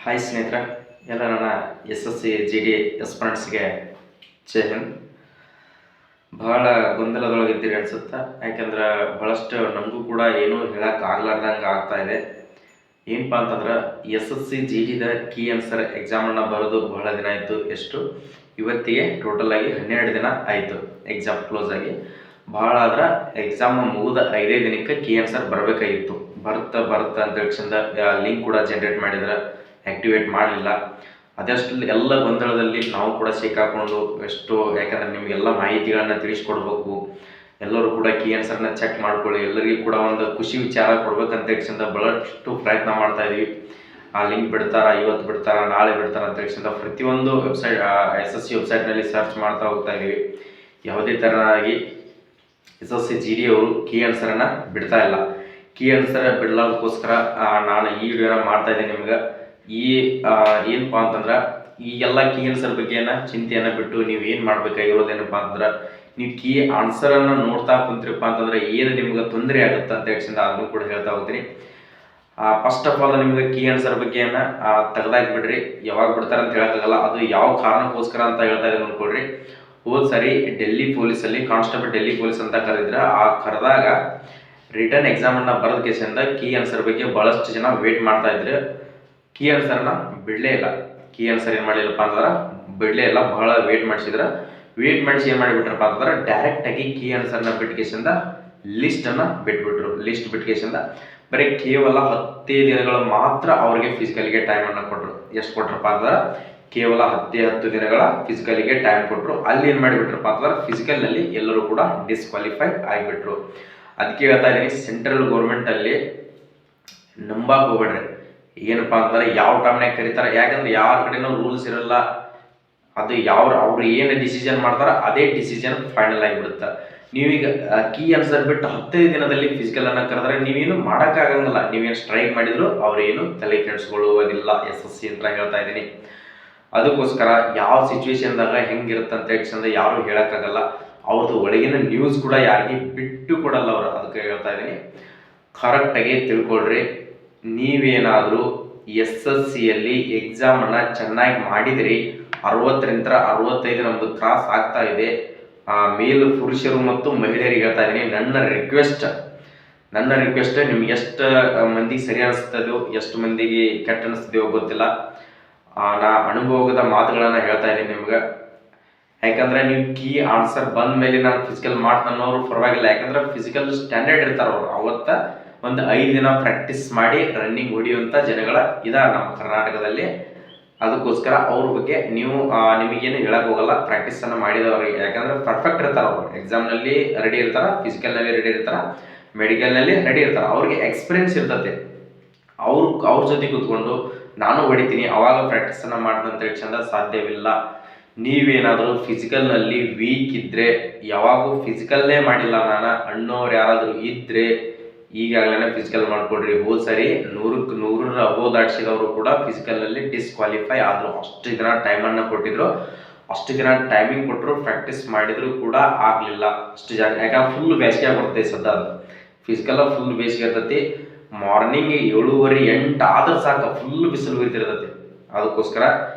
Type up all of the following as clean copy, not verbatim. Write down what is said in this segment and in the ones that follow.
Hi ಸ್ನೇಹಿತರೆ, ಎಲ್ಲ ನನ್ನ SSC GD ಎಸ್ಪರೆಂಟ್ಸ್ಗೆ ಜೈ ಹಿಂದ್. ಬಹಳ ಗೊಂದಲದೊಳಗಿದ್ದೀರಿ ಅನ್ಸುತ್ತಾ. ಯಾಕೆಂದ್ರೆ ಭಾಳಷ್ಟು ನಮಗೂ ಕೂಡ ಏನೂ ಹೇಳಕ್ಕೆ ಆಗ್ಲಾರ್ದಂಗೆ ಆಗ್ತಾ ಇದೆ. ಏನಪ್ಪ ಅಂತಂದ್ರೆ SSC GDದ ಕೀ ಆನ್ಸರ್ ಎಕ್ಸಾಮನ್ನು ಬರೋದು ಬಹಳ ದಿನ ಆಯಿತು. ಎಷ್ಟು ಇವತ್ತಿಗೆ ಟೋಟಲಾಗಿ 12 ದಿನ ಆಯಿತು ಎಕ್ಸಾಮ್ ಕ್ಲೋಸ್ ಆಗಿ. ಭಾಳ ಆದ್ರೆ ಎಕ್ಸಾಮ್ ಮುಗಿದ 5 ದಿನಕ್ಕೆ ಕೀ ಆನ್ಸರ್ ಬರಬೇಕಾಗಿತ್ತು. ಬರುತ್ತೆ ಅಂತ ಹೇಳ್ಸಿಂದ ಲಿಂಕ್ ಕೂಡ ಜನ್ರೇಟ್ ಮಾಡಿದ್ರೆ ಆ್ಯಕ್ಟಿವೇಟ್ ಮಾಡಲಿಲ್ಲ. ಅದಷ್ಟು ಎಲ್ಲ ಗೊಂದಲದಲ್ಲಿ ನಾವು ಕೂಡ ಸಿಕ್ಕಾಕೊಂಡು ಎಷ್ಟು, ಯಾಕಂದರೆ ನಿಮಗೆಲ್ಲ ಮಾಹಿತಿಗಳನ್ನು ತಿಳಿಸ್ಕೊಡ್ಬೇಕು. ಎಲ್ಲರೂ ಕೂಡ ಕೀ ಆನ್ಸರ್ನ ಚೆಕ್ ಮಾಡ್ಕೊಳ್ಳಿ, ಎಲ್ಲರಿಗೂ ಕೂಡ ಒಂದು ಖುಷಿ ವಿಚಾರ ಕೊಡ್ಬೇಕಂತ ಹೇಳ್ಸಿಂದ ಭಾಳಷ್ಟು ಪ್ರಯತ್ನ ಮಾಡ್ತಾಯಿದ್ವಿ. ಆ ಲಿಂಕ್ ಬಿಡ್ತಾರ, ಇವತ್ತು ಬಿಡ್ತಾರ, ನಾಳೆ ಬಿಡ್ತಾರ ಅಂತ ಹೇಳ್ಸಿಂದ ಪ್ರತಿಯೊಂದು ವೆಬ್ಸೈಟ್ SSC ವೆಬ್ಸೈಟ್ನಲ್ಲಿ ಸರ್ಚ್ ಮಾಡ್ತಾ ಹೋಗ್ತಾ ಇದ್ದೀವಿ. ಯಾವುದೇ ಥರನಾಗಿ SSC GD ಅವರು ಕೀ ಆನ್ಸರನ್ನು ಬಿಡ್ತಾ ಇಲ್ಲ. ಕೀ ಆನ್ಸರ್ ಬಿಡಲಾಗೋಸ್ಕರ ನಾನು ಈ ವಿಡಿಯೋನ ಮಾಡ್ತಾಯಿದ್ದೀನಿ ನಿಮ್ಗೆ. ಏನಪ್ಪ ಅಂತಂದ್ರೆ ಈ ಎಲ್ಲ ಕೀ ಆನ್ಸರ್ ಬಗ್ಗೆನ ಚಿಂತೆಯನ್ನು ಬಿಟ್ಟು ನೀವು ಏನು ಮಾಡಬೇಕಾಗಿರೋದೇನಪ್ಪ ಅಂತಂದ್ರೆ, ನೀವು ಕೀ ಆನ್ಸರನ್ನು ನೋಡ್ತಾ ಕುಂತಿರಪ್ಪ ಅಂತಂದ್ರೆ ಏನು ನಿಮ್ಗೆ ತೊಂದರೆ ಆಗುತ್ತೆ ಅಂತ ಹೇಳ್ಸಿಂದ ಅದನ್ನು ಕೂಡ ಹೇಳ್ತಾ ಹೋಗ್ತೀನಿ. ಫಸ್ಟ್ ಆಫ್ ಆಲ್ ನಿಮ್ಗೆ ಕೀ ಆನ್ಸರ್ ಬಗ್ಗೆಯನ್ನು ತೆಗೆದಾಕ್ಬಿಡ್ರಿ. ಯಾವಾಗ ಬಿಡ್ತಾರೆ ಅಂತ ಹೇಳೋಕ್ಕಾಗಲ್ಲ, ಅದು ಯಾವ ಕಾರಣಕ್ಕೋಸ್ಕರ ಅಂತ ಹೇಳ್ತಾ ಇದ್ದೀನಿ ಅಂದ್ಕೊಳ್ರಿ. ಹೋದ ಸರಿ ಡೆಲ್ಲಿ ಪೊಲೀಸಲ್ಲಿ ಕಾನ್ಸ್ಟೇಬಲ್ ಡೆಲ್ಲಿ ಪೊಲೀಸ್ ಅಂತ ಕರೆದಿದ್ರೆ, ಆ ಕರೆದಾಗ ರಿಟರ್ನ್ ಎಕ್ಸಾಮನ್ನು ಬರೆದ ಕೇಸಿಂದ ಕೀ ಆನ್ಸರ್ ಬಗ್ಗೆ ಭಾಳಷ್ಟು ಜನ ವೇಟ್ ಮಾಡ್ತಾ ಇದ್ರು. ಕೀ ಆನ್ಸರ್ನ ಬಿಡಲೇ ಇಲ್ಲ. ಕೀ ಆನ್ಸರ್ ಏನು ಮಾಡಲಿಲ್ಲಪ್ಪ ಅಂತಂದ್ರೆ ಬಿಡಲೇ ಇಲ್ಲ, ಬಹಳ ವೇಟ್ ಮಾಡಿಸಿದ್ರೆ. ವೇಟ್ ಮಾಡಿಸಿ ಏನು ಮಾಡಿಬಿಟ್ರಪ್ಪ ಅಂತಂದ್ರೆ ಡೈರೆಕ್ಟಾಗಿ ಕೀ ಆನ್ಸರ್ನ ಬಿಟ್ಟು ಕೇಸಿಂದ ಲಿಸ್ಟನ್ನು ಬಿಟ್ಬಿಟ್ರು. ಲಿಸ್ಟ್ ಬಿಟ್ಟು ಕೇಸಿಂದ ಬರೀ ಕೇವಲ 10 ದಿನಗಳು ಮಾತ್ರ ಅವರಿಗೆ ಫಿಸಿಕಲ್ಗೆ ಟೈಮನ್ನು ಕೊಟ್ಟರು. ಎಷ್ಟು ಕೊಟ್ರಪ್ಪ ಅಂದ್ರೆ ಕೇವಲ 10 ದಿನಗಳ ಫಿಸಿಕಲಿಗೆ ಟೈಮ್ ಕೊಟ್ಟರು. ಅಲ್ಲಿ ಏನು ಮಾಡಿಬಿಟ್ರಪ್ಪ ಅಂತಂದ್ರೆ ಫಿಸಿಕಲ್ನಲ್ಲಿ ಎಲ್ಲರೂ ಕೂಡ ಡಿಸ್ಕ್ವಾಲಿಫೈ ಆಗಿಬಿಟ್ರು. ಅದಕ್ಕೆ ಹೇಳ್ತಾ ಇದ್ದೀನಿ, ಸೆಂಟ್ರಲ್ ಗೌರ್ಮೆಂಟಲ್ಲಿ ನಂಬಕ್ಕೆ ಹೋಗ್ಬೇಡ್ರಿ. ಏನಪ್ಪ ಅಂತಂದ್ರೆ ಯಾವ ಟೈಮ್ನಾಗ ಕರೀತಾರೆ, ಯಾಕಂದ್ರೆ ಯಾರ ಕಡೆನೂ ರೂಲ್ಸ್ ಇರಲ್ಲ. ಅದು ಅವ್ರು ಏನು ಡಿಸಿಷನ್ ಮಾಡ್ತಾರೆ ಅದೇ ಡಿಸಿಷನ್ ಫೈನಲ್ ಆಗಿಬಿಡುತ್ತೆ. ನೀವೀಗ ಕೀ ಆನ್ಸರ್ ಬಿಟ್ಟು 15 ದಿನದಲ್ಲಿ ಫಿಸಿಕಲನ್ನು ಕರೆದ್ರೆ ನೀವೇನು ಮಾಡೋಕ್ಕಾಗಂಗಿಲ್ಲ. ನೀವೇನು ಸ್ಟ್ರೈಕ್ ಮಾಡಿದ್ರು ಅವ್ರೇನು ತಲೆ ಕೆಡಿಸ್ಕೊಳ್ಳುವುದಿಲ್ಲ SSC ಅಂತ ಹೇಳ್ತಾ ಇದ್ದೀನಿ. ಅದಕ್ಕೋಸ್ಕರ ಯಾವ ಸಿಚುವೇಶನ್ದಾಗ ಹೆಂಗಿರುತ್ತೆ ಅಂತ ಹೇಳ್ಸಂದ್ರೆ ಯಾರು ಹೇಳೋಕ್ಕಾಗಲ್ಲ. ಅವ್ರದ್ದು ಒಳಗಿನ ನ್ಯೂಸ್ ಕೂಡ ಯಾರಿಗೆ ಬಿಟ್ಟು ಕೊಡಲ್ಲ ಅವರು. ಅದಕ್ಕೆ ಹೇಳ್ತಾ ಇದ್ದೀನಿ, ಕರೆಕ್ಟಾಗಿ ತಿಳ್ಕೊಳ್ರಿ. ನೀವೇನಾದರೂ SSCಯಲ್ಲಿ ಎಕ್ಸಾಮನ್ನು ಚೆನ್ನಾಗಿ ಮಾಡಿದಿರಿ, 60ರಿಂದ 65 ನಮ್ಮದು ಕ್ರಾಸ್ ಆಗ್ತಾ ಇದೆ. ಮೇಲ್ ಪುರುಷರು ಮತ್ತು ಮಹಿಳೆಯರಿಗೆ ಹೇಳ್ತಾ ಇದ್ದೀನಿ, ನನ್ನ ರಿಕ್ವೆಸ್ಟ್ ನಿಮ್ಗೆ ಎಷ್ಟು ಮಂದಿಗೆ ಸರಿ ಅನಿಸ್ತದೋ ಎಷ್ಟು ಮಂದಿಗೆ ಕೆಟ್ಟ ಅನಿಸ್ತದೆಯೋ ಗೊತ್ತಿಲ್ಲ. ನಾ ಅನುಭವದ ಮಾತುಗಳನ್ನು ಹೇಳ್ತಾ ಇದ್ದೀನಿ ನಿಮ್ಗೆ. ಯಾಕಂದರೆ ನೀವು ಕೀ ಆನ್ಸರ್ ಬಂದ ಮೇಲೆ ನಾನು ಫಿಸಿಕಲ್ ಮಾಡ್ತಾನೋರು ಪರವಾಗಿಲ್ಲ. ಯಾಕಂದ್ರೆ ಫಿಸಿಕಲ್ ಸ್ಟ್ಯಾಂಡರ್ಡ್ ಇರ್ತಾರೆ ಅವರು. ಅವತ್ತ ಒಂದು 5 ದಿನ ಪ್ರಾಕ್ಟೀಸ್ ಮಾಡಿ ರನ್ನಿಂಗ್ ಹೊಡಿಯುವಂಥ ಜನಗಳ ಇದಾರೆ ನಮ್ಮ ಕರ್ನಾಟಕದಲ್ಲಿ. ಅದಕ್ಕೋಸ್ಕರ ಅವ್ರ ಬಗ್ಗೆ ನಿಮಗೇನು ಹೇಳಕ್ಕೆ ಹೋಗಲ್ಲ, ಪ್ರಾಕ್ಟೀಸನ್ನು ಮಾಡಿದವ್ರಿಗೆ. ಯಾಕಂದರೆ ಪರ್ಫೆಕ್ಟ್ ಇರ್ತಾರೆ ಅವರು. ಎಕ್ಸಾಮ್ನಲ್ಲಿ ರೆಡಿ ಇರ್ತಾರೆ, ಫಿಸಿಕಲ್ನಲ್ಲಿ ರೆಡಿ ಇರ್ತಾರೆ, ಮೆಡಿಕಲ್ನಲ್ಲಿ ರೆಡಿ ಇರ್ತಾರೆ. ಅವ್ರಿಗೆ ಎಕ್ಸ್ಪೀರಿಯನ್ಸ್ ಇರ್ತದೆ. ಅವ್ರ ಜೊತೆ ಕೂತ್ಕೊಂಡು ನಾನು ಹೊಡಿತೀನಿ ಅವಾಗ ಪ್ರಾಕ್ಟೀಸನ್ನು ಮಾಡ್ತೀನಿ ಅಂತ ಹೇಳಿ ಚಂದ ಸಾಧ್ಯವಿಲ್ಲ. ನೀವೇನಾದರೂ ಫಿಸಿಕಲ್ನಲ್ಲಿ ವೀಕ್ ಇದ್ದರೆ, ಯಾವಾಗೂ ಫಿಸಿಕಲ್ಲೇ ಮಾಡಿಲ್ಲ ನಾನು ಅನ್ನೋರು ಯಾರಾದರೂ ಇದ್ದರೆ ಈಗಾಗಲೇ ಫಿಸಿಕಲ್ ಮಾಡಿಕೊಡ್ರಿ. ಹೋದ ಸರಿ 100ಕ್ಕೆ 100 ಅಬೋವ್ ದಾಟಿಸಿದವರು ಕೂಡ ಫಿಸಿಕಲ್ನಲ್ಲಿ ಡಿಸ್ಕ್ವಾಲಿಫೈ ಆದರು. ಅಷ್ಟು ದಿನ ಟೈಮನ್ನು ಕೊಟ್ಟಿದ್ರು, ಅಷ್ಟು ದಿನ ಟೈಮಿಂಗ್ ಕೊಟ್ಟರು, ಪ್ರಾಕ್ಟೀಸ್ ಮಾಡಿದರೂ ಕೂಡ ಆಗಲಿಲ್ಲ ಅಷ್ಟು ಜನ. ಯಾಕಂದ್ರೆ ಫುಲ್ ಬೇಸಿಗೆ ಬರ್ತದೆ ಸದ್ದ. ಅದು ಫಿಸಿಕಲ್ ಫುಲ್ ಬೇಸಿಗೆ ಇರ್ತೈತಿ. ಮಾರ್ನಿಂಗ್ 7:30 8 ಆದ್ರೆ ಸಾಕು, ಫುಲ್ ಬಿಸಿಲು ಬೀರ್ತಿರ್ತೈತಿ. ಅದಕ್ಕೋಸ್ಕರ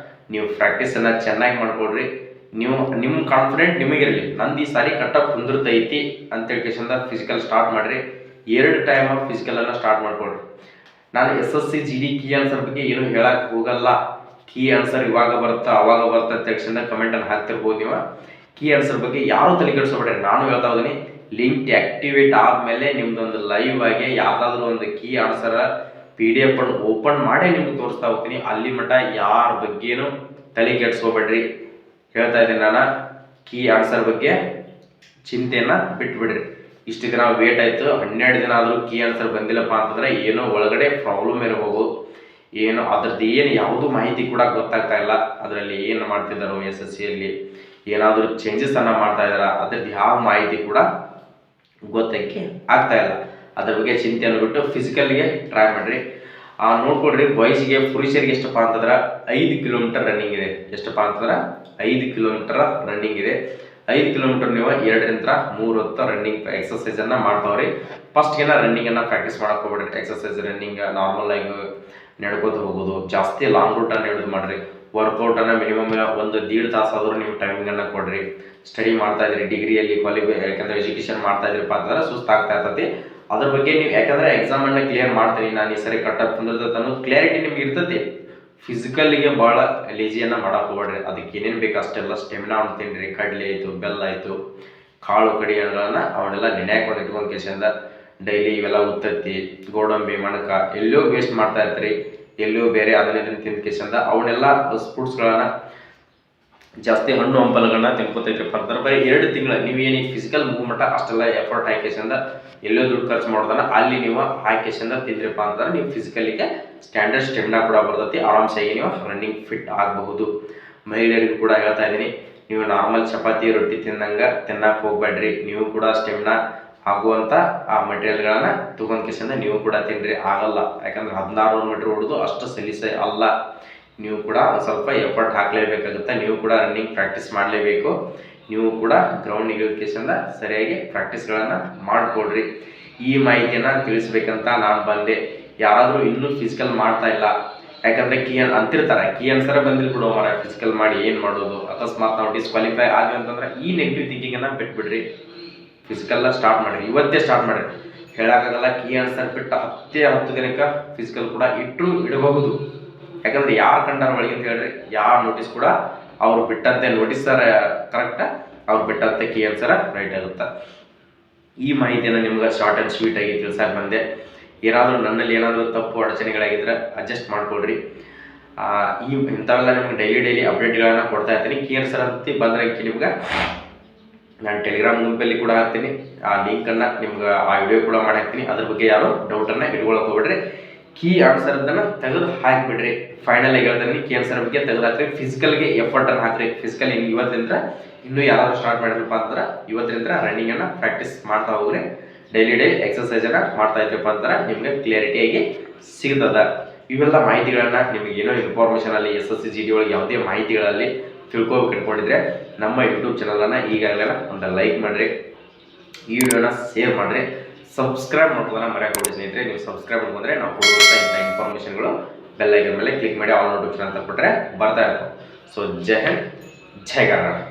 ನೀವು ಪ್ರಾಕ್ಟೀಸನ್ನು ಚೆನ್ನಾಗಿ ಮಾಡಿಕೊಡ್ರಿ. ನಿಮ್ಮ ಕಾನ್ಫಿಡೆಂಟ್ ನಿಮಗಿರಲಿ, ನಂದು ಈ ಸಾರಿ ಕಟ್ಟಕ್ಕೆ ಕುಂದಿರ್ತೈತಿ ಅಂತೇಳಿ ಕೇಸಿಂದ ಫಿಸಿಕಲ್ ಸ್ಟಾರ್ಟ್ ಮಾಡಿರಿ. 2 ಟೈಮ್ ಫಿಸಿಕಲನ್ನು ಸ್ಟಾರ್ಟ್ ಮಾಡಿಕೊಡ್ರಿ. ನಾನು SSC GD ಕೀ ಆನ್ಸರ್ ಬಗ್ಗೆ ಏನು ಹೇಳಕ್ಕೆ ಹೋಗಲ್ಲ. ಕೀ ಆನ್ಸರ್ ಇವಾಗ ಬರುತ್ತೆ ಅವಾಗ ಬರುತ್ತೆ ಅಂತ ತಕ್ಷಣ ಕಮೆಂಟನ್ನು ಹಾಕ್ತಿರ್ಬೋದು ನೀವು. ಕೀ ಆನ್ಸರ್ ಬಗ್ಗೆ ಯಾರೂ ತಲೆ ಕೆಡಿಸ್ಕೊಬೇಡ್ರಿ. ನಾನು ಹೇಳ್ತಾ ಹೋಗ್ತೀನಿ, ಲಿಂಕ್ ಆ್ಯಕ್ಟಿವೇಟ್ ಆದಮೇಲೆ ನಿಮ್ದೊಂದು ಲೈವ್ ಆಗಿ ಯಾವುದಾದ್ರೂ ಒಂದು ಕೀ ಆನ್ಸರ್ PDF ಅನ್ನು ಓಪನ್ ಮಾಡಿ ನಿಮ್ಗೆ ತೋರಿಸ್ತಾ ಹೋಗ್ತೀನಿ. ಅಲ್ಲಿ ಮಟ್ಟ ಯಾರ ಬಗ್ಗೆನೂ ತಲೆ ಕೆಡಿಸ್ಕೋಬೇಡ್ರಿ. ಹೇಳ್ತಾ ಇದ್ದೀನಿ ನಾನು, ಕೀ ಆನ್ಸರ್ ಬಗ್ಗೆ ಚಿಂತೆಯನ್ನು ಬಿಟ್ಬಿಡ್ರಿ. ಇಷ್ಟು ದಿನ ವೇಟ್ ಆಯಿತು, 12 ದಿನ ಆದರೂ ಕೀ ಆನ್ಸರ್ ಬಂದಿಲ್ಲಪ್ಪ ಅಂತಂದರೆ ಏನೋ ಒಳಗಡೆ ಪ್ರಾಬ್ಲಮ್ ಇರಬಹುದು. ಏನು ಅದ್ರದ್ದು ಯಾವುದೂ ಮಾಹಿತಿ ಕೂಡ ಗೊತ್ತಾಗ್ತಾ ಇಲ್ಲ. ಅದರಲ್ಲಿ ಏನು ಮಾಡ್ತಿದ್ದಾರೋ SSCಯಲ್ಲಿ ಏನಾದರೂ ಚೇಂಜಸನ್ನು ಮಾಡ್ತಾ ಇದ್ದಾರಾ, ಅದ್ರದ್ದು ಯಾವ ಮಾಹಿತಿ ಕೂಡ ಗೊತ್ತಕ್ಕೆ ಆಗ್ತಾ ಇಲ್ಲ. ಅದ್ರ ಬಗ್ಗೆ ಚಿಂತೆಯನ್ನು ಬಿಟ್ಟು ಫಿಸಿಕಲ್ಗೆ ಟ್ರೈ ಮಾಡಿರಿ. ನೋಡ್ಕೊಡ್ರಿ, ಬಾಯ್ಸಿಗೆ ಪುರುಷರಿಗೆ ಎಷ್ಟಪ್ಪ ಅಂತಂದ್ರೆ 5 ಕಿಲೋಮೀಟರ್ ರನ್ನಿಂಗ್ ಇದೆ. ಎಷ್ಟಪ್ಪ ಅಂತಂದ್ರೆ 5 ಕಿಲೋಮೀಟರ್ ರನ್ನಿಂಗ್ ಇದೆ. 5 ಕಿಲೋಮೀಟರ್ ನೀವು 2ರಿಂದ 3 ಹೊತ್ತು ರನ್ನಿಂಗ್ ಎಕ್ಸಸೈಸನ್ನು ಮಾಡ್ತಾವ್ರಿ. ಫಸ್ಟ್ಗೆನ ರನ್ನಿಂಗನ್ನು ಪ್ರಾಕ್ಟೀಸ್ ಮಾಡಕ್ಕೆ ಹೋಗ್ಬಿಡ್ರಿ. ಎಕ್ಸಸೈಸ್ ರನ್ನಿಂಗ್ ನಾರ್ಮಲ್ ಆಗಿ ನಡ್ಕೋತ ಹೋಗೋದು, ಜಾಸ್ತಿ ಲಾಂಗ್ ರೂಟನ್ನು ಹಿಡಿದು ಮಾಡಿರಿ. ವರ್ಕೌಟನ್ನು ಮಿನಿಮಮ್ 1.5 ತಾಸಾದರೂ ನೀವು ಟೈಮಿಂಗನ್ನು ಕೊಡ್ರಿ. ಸ್ಟಡಿ ಮಾಡ್ತಾ ಇದ್ರಿ, ಡಿಗ್ರಿಯಲ್ಲಿ ಯಾಕಂದರೆ ಎಜುಕೇಷನ್ ಮಾಡ್ತಾ ಇದ್ರಪ್ಪ ಅಂತಂದ್ರೆ ಸುಸ್ತಾಗ್ತಾ ಇರ್ತೈತಿ. ಅದ್ರ ಬಗ್ಗೆ ನೀವು ಯಾಕಂದರೆ ಎಕ್ಸಾಮನ್ನು ಕ್ಲಿಯರ್ ಮಾಡ್ತೀನಿ ನಾನು ಈ ಸರಿ ಕಟ್ಟಕ್ಕೆ ಕುಂದಿರ್ತೈತೆ ಅನ್ನೋ ಕ್ಲಾರಿಟಿ ನಿಮ್ಗೆ ಇರ್ತೈತಿ. ಫಿಸಿಕಲ್ಲಿಗೆ ಭಾಳ ಲೇಜಿಯನ್ನು ಮಾಡಕ್ಕೆ ಹೋಗ್ಬೇಡ್ರಿ. ಅದಕ್ಕೆ ಏನೇನು ಬೇಕು ಅಷ್ಟೆಲ್ಲ ಸ್ಟೆಮಿನಾ ಅಂತ ತಿನ್ನಿರಿ. ಕಡಲೆ ಆಯಿತು, ಬೆಲ್ಲ ಆಯಿತು, ಕಾಳು ಕಡಿಗಳನ್ನು ಅವನ್ನೆಲ್ಲ ನೆನೆಯಾಕೊಂಡು ಇಟ್ಕೊಂಡು ಕೇಸಿಂದ ಡೈಲಿ ಇವೆಲ್ಲ ಉತ್ತತ್ತಿ, ಗೋಡಂಬಿ, ಮಣಕ ಎಲ್ಲೋ ವೇಸ್ಟ್ ಮಾಡ್ತಾ ಇರ್ತೀರಿ, ಎಲ್ಲೋ ಬೇರೆ ಅದನ್ನ ತಿಂದ ಕೇಸಿಂದ ಅವನ್ನೆಲ್ಲ ಫ್ರೂಟ್ಸ್ಗಳನ್ನು ಜಾಸ್ತಿ ಹಣ್ಣು ಹಂಪಲುಗಳನ್ನ ತಿನ್ಕೋತೈತ್ರಿಪ್ಪ ಅಂತಂದ್ರೆ ಬರೀ 2 ತಿಂಗಳು ನೀವೇನು ಫಿಸಿಕಲ್ ಮೂವ್ಮೆಂಟ್ ಅಷ್ಟೆಲ್ಲ ಎಫರ್ಟ್ ಹಾಕಿಸಿಂದ ಎಲ್ಲೋ ದುಡ್ಡು ಖರ್ಚು ಮಾಡೋದನ್ನ ಅಲ್ಲಿ ನೀವು ಹಾಕಿಸಿಂದ ತಿಂದ್ರಪ್ಪ ಅಂತಂದ್ರೆ ನೀವು ಫಿಸಿಕಲಿಗೆ ಸ್ಟ್ಯಾಂಡರ್ಡ್ ಸ್ಟೆಮಿನಾ ಕೂಡ ಬರ್ತೈತಿ. ಆರಾಮ್ಸಾಗಿ ನೀವು ರನ್ನಿಂಗ್ ಫಿಟ್ ಆಗಬಹುದು. ಮಹಿಳೆಯರಿಗೂ ಕೂಡ ಹೇಳ್ತಾ ಇದ್ದೀನಿ, ನೀವು ನಾರ್ಮಲ್ ಚಪಾತಿ ರೊಟ್ಟಿ ತಿನ್ನಕ್ಕೆ ಹೋಗ್ಬೇಡ್ರಿ. ನೀವು ಕೂಡ ಸ್ಟೆಮಿನಾ ಆಗುವಂಥ ಆ ಮಟೀರಿಯಲ್ಗಳನ್ನು ತೊಗೊಂಡ್ ಕಿಸಿಂದ ನೀವು ಕೂಡ ತಿನ್ನಿರಿ. ಆಗಲ್ಲ, ಯಾಕಂದ್ರೆ 16 ಮೀಟ್ರ್ ಹೊಡೆದು ಅಷ್ಟು ಸಲೀಸೆ ಅಲ್ಲ. ನೀವು ಕೂಡ ಸ್ವಲ್ಪ ಎಫರ್ಟ್ ಹಾಕಲೇಬೇಕಾಗುತ್ತೆ. ನೀವು ಕೂಡ ರನ್ನಿಂಗ್ ಪ್ರಾಕ್ಟೀಸ್ ಮಾಡಲೇಬೇಕು. ನೀವು ಕೂಡ ಗ್ರೌಂಡಿಗೆ ಇಳಿದ ಸರಿಯಾಗಿ ಪ್ರಾಕ್ಟೀಸ್ಗಳನ್ನು ಮಾಡಿಕೊಡ್ರಿ. ಈ ಮಾಹಿತಿಯನ್ನು ತಿಳಿಸ್ಬೇಕಂತ ನಾನು ಬಂದೆ. ಯಾರಾದರೂ ಇನ್ನೂ ಫಿಸಿಕಲ್ ಮಾಡ್ತಾ ಇಲ್ಲ, ಯಾಕಂದರೆ ಅಂತಿರ್ತಾರೆ ಕೀ ಆನ್ಸರ ಬಂದಿಲ್ಲ ಬಿಡು ಮರ ಫಿಸಿಕಲ್ ಮಾಡಿ ಏನು ಮಾಡೋದು, ಅಕಸ್ಮಾತ್ ನಾವು ಡಿಸ್ಕ್ವಾಲಿಫೈ ಆಗಿ ಅಂತಂದ್ರೆ ಈ ನೆಗೆಟಿವ್ ಥಿಂಕಿಂಗನ್ನು ಬಿಟ್ಬಿಡ್ರಿ. ಫಿಸಿಕಲ್ನ ಸ್ಟಾರ್ಟ್ ಮಾಡಿರಿ, ಇವತ್ತೇ ಸ್ಟಾರ್ಟ್ ಮಾಡಿರಿ. ಹೇಳೋಕ್ಕಾಗಲ್ಲ, ಕೀ ಆನ್ಸರ್ ಬಿಟ್ಟು 10 ದಿನಕ್ಕೆ ಫಿಸಿಕಲ್ ಕೂಡ ಇಡಬಹುದು. ಯಾಕಂದ್ರೆ ಯಾರು ಕಂಡಾರ ಒಳಗೆ ಅಂತ ಹೇಳ್ರಿ, ಯಾರು ನೋಟಿಸ್ ಕೂಡ ಅವ್ರು ಬಿಟ್ಟಂತೆ ನೋಟಿಸರ ಕರೆಕ್ಟ, ಅವ್ರು ಬಿಟ್ಟಂತೆ ಕೀ ಆನ್ಸರ ರೈಟ್ ಆಗುತ್ತೆ. ಈ ಮಾಹಿತಿಯನ್ನು ನಿಮ್ಗೆ ಶಾರ್ಟ್ ಆ್ಯಂಡ್ ಸ್ವೀಟ್ ಆಗಿ ತಿಳ್ಸಕ್ಕೆ ಬಂದೆ. ಏನಾದರೂ ನನ್ನಲ್ಲಿ ಏನಾದರೂ ತಪ್ಪು ಅಡಚಣೆಗಳಾಗಿದ್ದರೆ ಅಡ್ಜಸ್ಟ್ ಮಾಡ್ಕೊಳ್ರಿ. ಇಂಥವೆಲ್ಲ ನಿಮ್ಗೆ ಡೈಲಿ ಅಪ್ಡೇಟ್ಗಳನ್ನು ಕೊಡ್ತಾ ಇರ್ತೀನಿ. ಕೀ ಆನ್ಸರ್ ಅಂತ ಬಂದರೆ ನಿಮ್ಗೆ ನಾನು ಟೆಲಿಗ್ರಾಮ್ ಗುಂಪಲ್ಲಿ ಕೂಡ ಹಾಕ್ತೀನಿ. ಆ ಲಿಂಕನ್ನು ನಿಮ್ಗೆ ಆ ವಿಡಿಯೋ ಕೂಡ ಮಾಡಿ ಹಾಕ್ತೀನಿ. ಅದ್ರ ಬಗ್ಗೆ ಯಾರು ಡೌಟನ್ನು ಇಟ್ಕೊಳಕ್ಕೆ ಹೋಗ್ಬಿಡ್ರಿ. ಕೀ ಆನ್ಸರ್ದನ್ನು ತೆಗೆದು ಹಾಕಿಬಿಡ್ರಿ. ಫೈನಲ್ ಆಗಿ ಹೇಳ್ತೀನಿ, ಕೀ ಆನ್ಸರ್ ಬಗ್ಗೆ ತೆಗೆದು ಹಾಕ್ರಿ. ಫಿಸಿಕಲ್ಗೆ ಎಫರ್ಟನ್ನು ಹಾಕ್ರಿ. ಫಿಸಿಕಲ್ ಇವತ್ತಿಂದ ಇನ್ನೂ ಯಾರಾದರೂ ಸ್ಟಾರ್ಟ್ ಮಾಡಿರಪ್ಪ ಅಂದ್ರೆ ಇವತ್ತಿಂದ ರನ್ನಿಂಗನ್ನು ಪ್ರಾಕ್ಟೀಸ್ ಮಾಡ್ತಾ ಹೋಗ್ರಿ. ಡೈಲಿ ಎಕ್ಸಸೈಸನ್ನು ಮಾಡ್ತಾ ಇದ್ರಪ್ಪ ಅಂದ್ರೆ ನಿಮಗೆ ಕ್ಲಿಯರಿಟಿಯಾಗಿ ಸಿಗ್ತದೆ. ಇವೆಲ್ಲ ಮಾಹಿತಿಗಳನ್ನು ನಿಮಗೆ ಏನೋ ಇನ್ಫಾರ್ಮೇಷನಲ್ಲಿ SSC GD ಒಳಗೆ ಯಾವುದೇ ಮಾಹಿತಿಗಳಲ್ಲಿ ತಿಳ್ಕೊಬೇಕು ಅಂದ್ಕೊಂಡಿದ್ರೆ ನಮ್ಮ ಯೂಟ್ಯೂಬ್ ಚಾನಲನ್ನು ಈಗಾಗಲೇ ಒಂದು ಲೈಕ್ ಮಾಡಿರಿ, ಈ ವಿಡಿಯೋನ ಶೇರ್ ಮಾಡಿರಿ, ಸಬ್ಸ್ಕ್ರೈಬ್ ಮಾಡ್ಕೋದನ್ನ ಮರೆಯಕ್ಕೆ ಸ್ನೇಹಿತರೆ. ನೀವು ಸಬ್ಸ್ಕ್ರೈಬ್ ಮಾಡ್ಕೊಂಡ್ರೆ ನಾವು ಕೊಡುವಂಥ ಇಂಥ ಇನ್ಫಾರ್ಮೇಷನ್ಗಳು ಬೆಲ್ ಐಕನ್ ಮೇಲೆ ಕ್ಲಿಕ್ ಮಾಡಿ ಆಲ್ ನೋಟಿಫಿಕೇಶನ್ ಅಂತ ಕೊಟ್ಟರೆ ಬರ್ತಾ ಇರ್ತವೆ. ಸೊ ಜೈ ಹಿಂದ್, ಜೈ ಕರ್ನಾಟಕ.